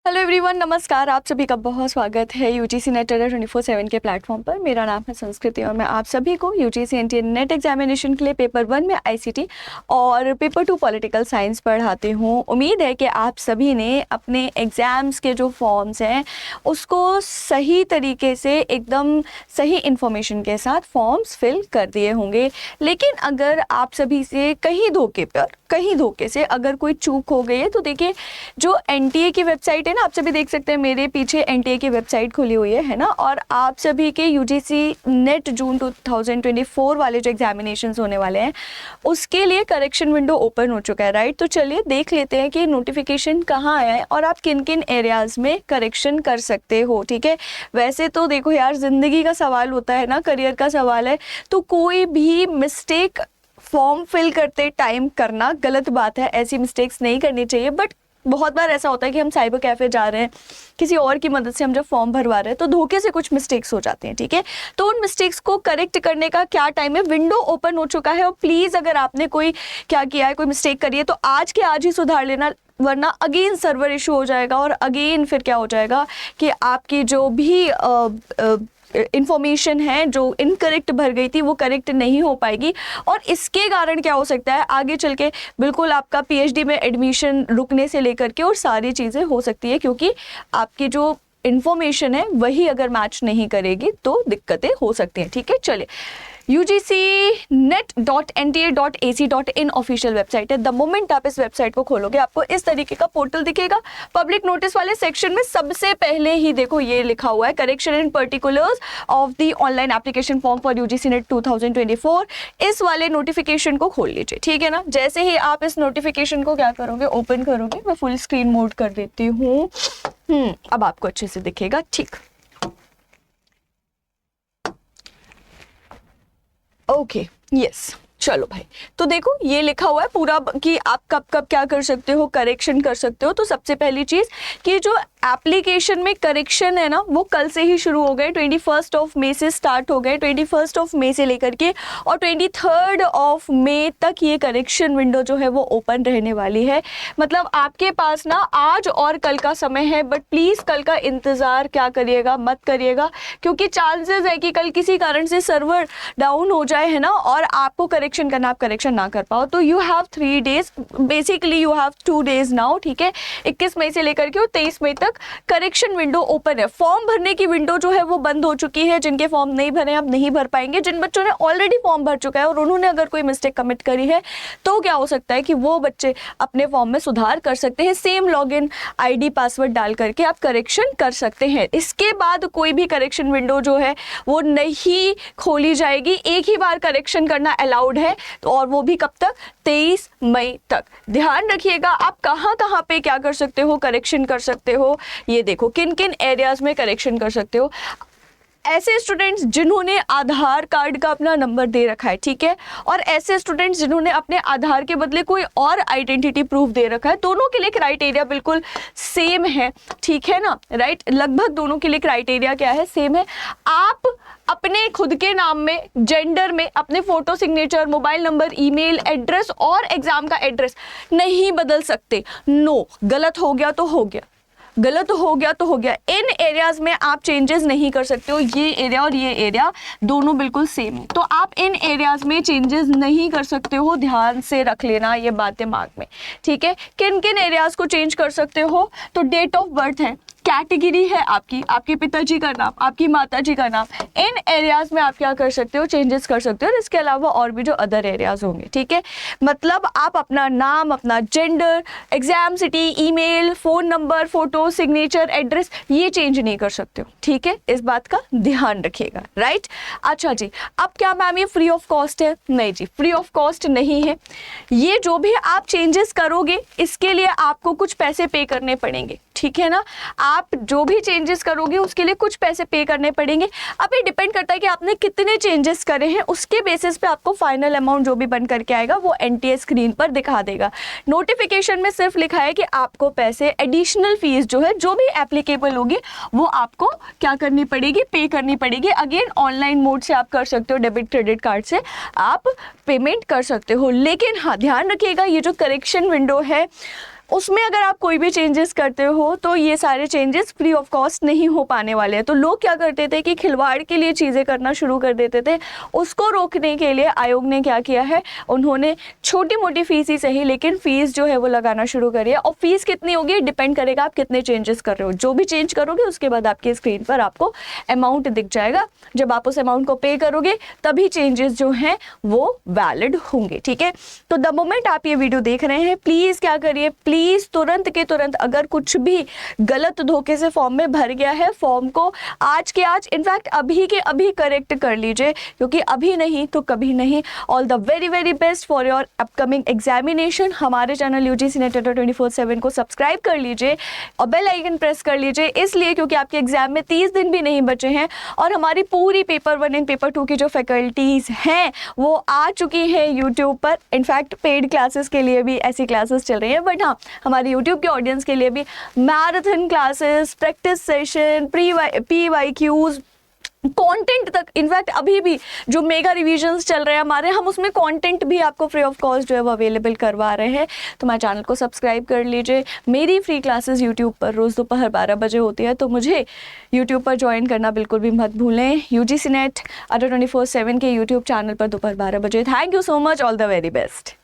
Hello everyone, नमस्कार। आप सभी का बहुत स्वागत है यूजीसी नेट अड्डा 24/7 के प्लेटफॉर्म पर। मेरा नाम है संस्कृति और मैं आप सभी को यूजीसी एनटीए नेट एग्जामिनेशन के लिए पेपर 1 में आईसीटी और पेपर 2 पॉलिटिकल साइंस पढ़ाती हूँ। उम्मीद है कि आप सभी ने अपने एग्ज़ाम्स के जो फॉर्म्स हैं उसको सही तरीके से एकदम सही इन्फॉर्मेशन के साथ फॉर्म्स फिल कर दिए होंगे। लेकिन अगर आप सभी से कहीं धोखे से अगर कोई चूक हो गई है तो देखिए, जो एनटीए की वेबसाइट है ना, आप सभी देख सकते हैं मेरे पीछे एनटीए की वेबसाइट खुली हुई है ना, और आप सभी के यूजीसी नेट जून 2024 वाले जो एग्जामिनेशंस होने वाले हैं उसके लिए करेक्शन विंडो ओपन हो चुका है, राइट। तो चलिए देख लेते हैं कि नोटिफिकेशन कहाँ आया है और आप किन किन एरियाज में करेक्शन कर सकते हो, ठीक है। वैसे तो देखो यार, ज़िंदगी का सवाल होता है ना, करियर का सवाल है, तो कोई भी मिस्टेक फॉर्म फिल करते टाइम करना गलत बात है, ऐसी मिस्टेक्स नहीं करनी चाहिए। बट बहुत बार ऐसा होता है कि हम साइबर कैफ़े जा रहे हैं, किसी और की मदद से हम जब फॉर्म भरवा रहे हैं तो धोखे से कुछ मिस्टेक्स हो जाते हैं, ठीक है। तो उन मिस्टेक्स को करेक्ट करने का क्या टाइम है, विंडो ओपन हो चुका है। और प्लीज़ अगर आपने कोई क्या किया है, कोई मिस्टेक करी है, तो आज के आज ही सुधार लेना, वरना अगेन सर्वर इशू हो जाएगा और अगेन फिर क्या हो जाएगा कि आपकी जो भी इंफॉर्मेशन है जो इनकरेक्ट भर गई थी वो करेक्ट नहीं हो पाएगी। और इसके कारण क्या हो सकता है, आगे चल के बिल्कुल आपका पीएचडी में एडमिशन रुकने से लेकर के और सारी चीज़ें हो सकती है, क्योंकि आपकी जो इन्फॉर्मेशन है वही अगर मैच नहीं करेगी तो दिक्कतें हो सकती हैं, ठीक है। चलिए, UGCnet.nta.ac.in ऑफिशियल वेबसाइट है। द मोमेंट आप इस वेबसाइट को खोलोगे आपको इस तरीके का पोर्टल दिखेगा। पब्लिक नोटिस वाले सेक्शन में सबसे पहले ही देखो ये लिखा हुआ है, correction in particulars of the online application form for UGC net 2024। इस वाले नोटिफिकेशन को खोल लीजिए, ठीक है ना। जैसे ही आप इस नोटिफिकेशन को क्या करोगे, ओपन करोगे, मैं फुल स्क्रीन मोड कर देती हूँ। अब आपको अच्छे से दिखेगा, ठीक। ओके, यस, चलो भाई। तो देखो ये लिखा हुआ है पूरा कि आप कब कब क्या कर सकते हो, करेक्शन कर सकते हो। तो सबसे पहली चीज़ कि जो एप्लीकेशन में करेक्शन है ना वो कल से ही शुरू हो गए, 21 मई से स्टार्ट हो गए, 21 मई से लेकर के और 23 मई तक ये करेक्शन विंडो जो है वो ओपन रहने वाली है। मतलब आपके पास ना आज और कल का समय है, बट प्लीज़ कल का इंतज़ार क्या करिएगा, मत करिएगा, क्योंकि चांसेस है कि कल किसी कारण से सर्वर डाउन हो जाए, है ना, और आपको करेक्शन करना, आप करेक्शन ना कर पाओ। तो you have 3 days, basically you have 2 days now, ठीक है। 21 मई से लेकर के और 23 मई तक करेक्शन विंडो ओपन है। फॉर्म भरने की विंडो जो है वो बंद हो चुकी है। जिनके फॉर्म नहीं भरे अब नहीं भर पाएंगे। जिन बच्चों ने ऑलरेडी फॉर्म भर चुका है और उन्होंने अगर कोई मिस्टेक कमिट करी है तो क्या हो सकता है कि वो बच्चे अपने फॉर्म में सुधार कर सकते हैं। सेम लॉगिन आईडी पासवर्ड डाल करके आप करेक्शन कर सकते हैं। इसके बाद कोई भी करेक्शन विंडो जो है वो नहीं खोली जाएगी। एक ही बार करेक्शन करना अलाउड है, तो और वो भी कब तक, 23 मई तक। ध्यान रखिएगा आप कहाँ कहाँ पे क्या कर सकते हो, करेक्शन कर सकते हो। ये देखो किन किन एरियाज में करेक्शन कर सकते हो। ऐसे स्टूडेंट्स जिन्होंने आधार कार्ड का अपना नंबर दे रखा है, ठीक है, और ऐसे स्टूडेंट्स जिन्होंने अपने आधार के बदले कोई और आइडेंटिटी प्रूफ दे रखा है, दोनों के लिए क्राइटेरिया बिल्कुल सेम है, ठीक है ना, राइट। लगभग दोनों के लिए क्राइटेरिया क्या है, सेम है। आप अपने खुद के नाम में, जेंडर में, अपने photo signature, mobile number, email address और एग्जाम का एड्रेस नहीं बदल सकते। नो, गलत हो गया तो हो गया, गलत हो गया तो हो गया। इन एरियाज में आप चेंजेस नहीं कर सकते हो। ये एरिया और ये एरिया दोनों बिल्कुल सेम है, तो आप इन एरियाज में चेंजेस नहीं कर सकते हो। ध्यान से रख लेना ये बात दिमाग में, ठीक है। किन किन एरियाज को चेंज कर सकते हो, तो डेट ऑफ बर्थ है, कैटेगरी है आपकी, आपके पिताजी का नाम, आपकी माताजी का नाम, इन एरियाज में आप क्या कर सकते हो, चेंजेस कर सकते हो। और इसके अलावा और भी जो अदर एरियाज होंगे, ठीक है। मतलब आप अपना नाम, अपना gender, exam city, email, phone number, photo, signature, address, ये चेंज नहीं कर सकते हो, ठीक है। इस बात का ध्यान रखिएगा, राइट। अच्छा जी, अब क्या मैम ये फ्री ऑफ कॉस्ट है? नहीं जी, फ्री ऑफ कॉस्ट नहीं है। ये जो भी आप चेंजेस करोगे इसके लिए आपको कुछ पैसे पे करने पड़ेंगे, ठीक है ना। आप जो भी चेंजेस करोगे उसके लिए कुछ पैसे पे करने पड़ेंगे। अब ये डिपेंड करता है कि आपने कितने चेंजेस करे हैं, उसके बेसिस पे आपको फाइनल अमाउंट जो भी बन करके आएगा वो एनटीए स्क्रीन पर दिखा देगा। नोटिफिकेशन में सिर्फ लिखा है कि आपको पैसे, एडिशनल फीस जो है, जो भी एप्लीकेबल होगी वो आपको क्या करनी पड़ेगी, पे करनी पड़ेगी। अगेन ऑनलाइन मोड से आप कर सकते हो, डेबिट क्रेडिट कार्ड से आप पेमेंट कर सकते हो। लेकिन हाँ, ध्यान रखिएगा ये जो करेक्शन विंडो है उसमें अगर आप कोई भी चेंजेस करते हो तो ये सारे चेंजेस फ्री ऑफ कॉस्ट नहीं हो पाने वाले हैं। तो लोग क्या करते थे कि खिलवाड़ के लिए चीज़ें करना शुरू कर देते थे। उसको रोकने के लिए आयोग ने क्या किया है, उन्होंने छोटी मोटी फीस ही सही लेकिन फीस जो है वो लगाना शुरू करी है। और फीस कितनी होगी डिपेंड करेगा आप कितने चेंजेस कर रहे हो। जो भी चेंज करोगे उसके बाद आपकी स्क्रीन पर आपको अमाउंट दिख जाएगा। जब आप उस अमाउंट को पे करोगे तभी चेंजेस जो हैं वो वैलिड होंगे। ठीक है, तो द मोमेंट आप ये वीडियो देख रहे हैं प्लीज़ क्या करिए, प्लीज़ तुरंत के तुरंत अगर कुछ भी गलत धोखे से फॉर्म में भर गया है, फॉर्म को आज के आज इनफैक्ट अभी के अभी करेक्ट कर लीजिए, क्योंकि अभी नहीं तो कभी नहीं। All the very very best for your upcoming examination. हमारे चैनल यूजीसी नेट 24/7 को सब्सक्राइब कर लीजिए और बेल आइकन प्रेस कर लीजिए, इसलिए क्योंकि आपके एग्जाम में 30 दिन भी नहीं बचे हैं और हमारी पूरी पेपर 1 एंड पेपर 2 की जो फैकल्टीज़ हैं वो आ चुकी हैं यूट्यूब पर। इनफैक्ट पेड क्लासेस के लिए भी ऐसी क्लासेस चल रही हैं, बट हाँ हमारे यूट्यूब के ऑडियंस के लिए भी marathon classes, practice session, PYQs, content तक। इनफैक्ट अभी भी जो मेगा रिवीजन्स चल रहे हैं हमारे, हम उसमें कंटेंट भी आपको फ्री ऑफ कॉस्ट जो है वो अवेलेबल करवा रहे हैं। तो हमारे चैनल को सब्सक्राइब कर लीजिए। मेरी फ्री क्लासेस यूट्यूब पर रोज़ दोपहर 12 बजे होती है, तो मुझे यूट्यूब पर ज्वाइन करना बिल्कुल भी मत भूलें। UGC नेट 24/7 के यूट्यूब चैनल पर दोपहर 12 बजे। Thank you so much, all the very best.